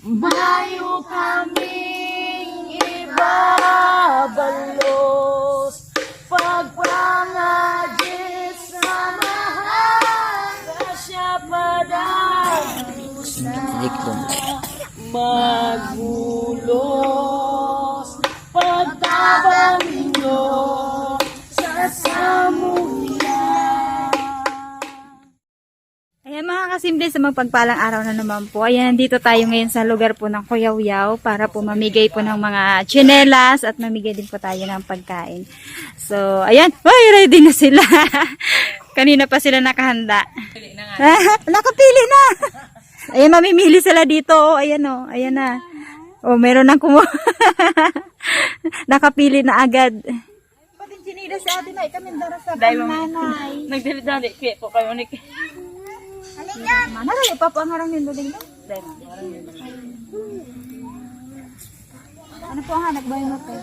Bayo kaming ibabalos, pagpangadis sa mahal, kasya padagos na magulos, pagtabang ninyo sa samuyan. Ayan mga kasimple, sa magpagpalang araw na naman po. Ayan, nandito tayo ngayon sa lugar po ng Kuyaw-Yaw para po mamigay po ng mga tsinelas at mamigay din po tayo ng pagkain. So, ayan. Ay, ready na sila. Kanina pa sila nakahanda. Nakapili na. Ayan, mamimili sila dito. Oh, ayan o. Oh, ayan na. Oh, meron nang kumuha. Nakapili na agad. Pati tsinelas sa atin ay kami dara sa pananay. Nagdali-dali, kaya po kayo ni Mana rin, ipapangarang yung duling no? Ano po ang hanap ba yung hotel?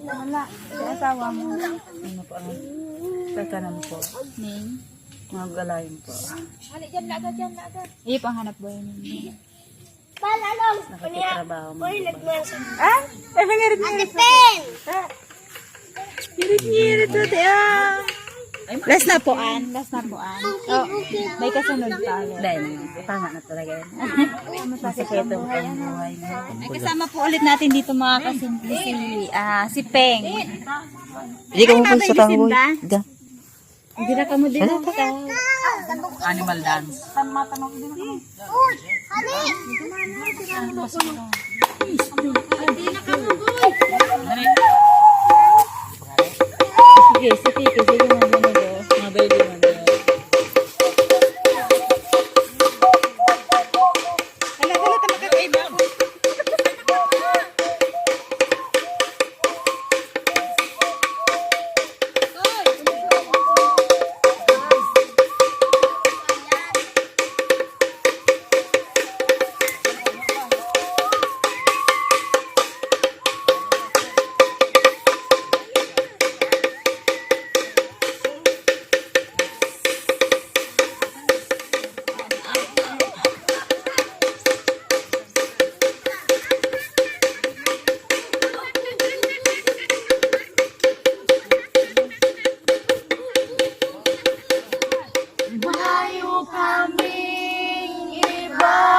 Wala, sa asawa mo. ano po ang tatanam po. Ning? Mga galayin po. Iyo po ang hanap ba yun? Nakakitrabaho mo. Ah? Ano nga rin? Ate Pen! Ngirit-ngirit natin ah! Last na po an. Last na po an. Oh, may kasunod pa. Dahil, tama na talaga yan. Masakito po ang buhay mo. Ay, kasama po ulit natin dito mga kasimple si Peng. Hindi ka mo po sa tango. Hindi na ka mo din ang Animal dance. Sige, sige mo muna do. Mga baby man. Hala, tama kakaiba. Bayo kaming ibabalos,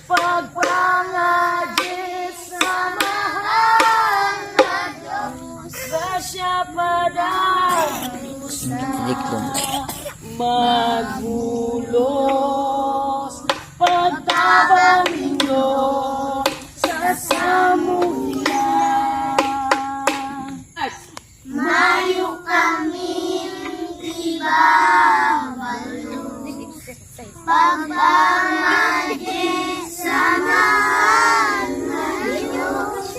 pagpangadis sa mahal na Diyos, kasya padagos na magulos, pagtabang ninyo sa samuyan. Bayo kaming pagpangagis sa mahal na Diyos,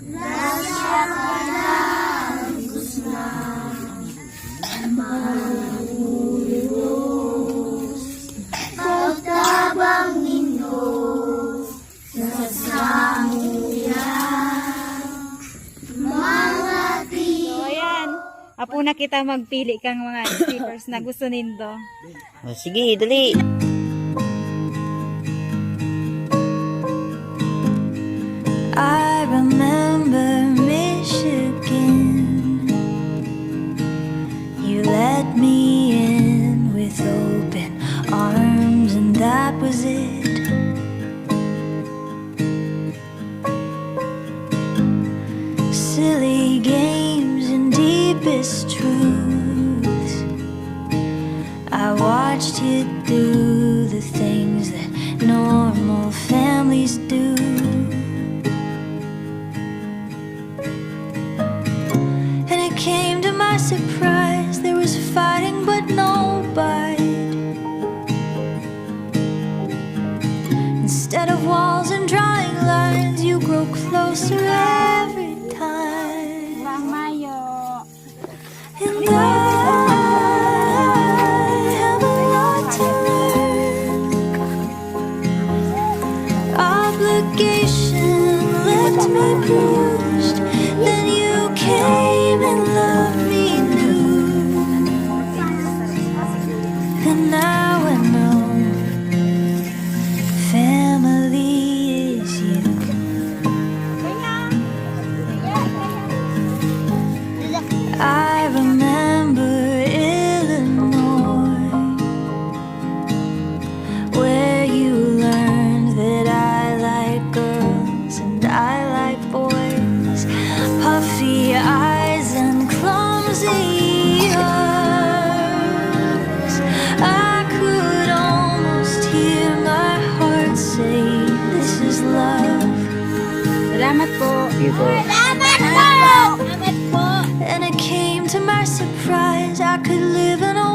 nasya padagos na magulos, pagtabang ninyo sa samuyan, mga So, ayan. Apo na kita magpili kang mga stickers na gusto nindo. sige, dali. I remember Michigan. You let me in with open arms, and that was it. Silly games and deepest truths. I watched you do the things that normal families do. And it came to my surprise, there was fighting but no bite. Instead of walls and drawing lines, you grow closer every time. Bang Mayo. And I have a lot to learn. Obligation left me bruised. Then you came and loved me new. And now I know empty eyes and clumsy arms. I could almost hear my heart say, this is love. Salamat po. Sige po. And it came to my surprise, I could live in a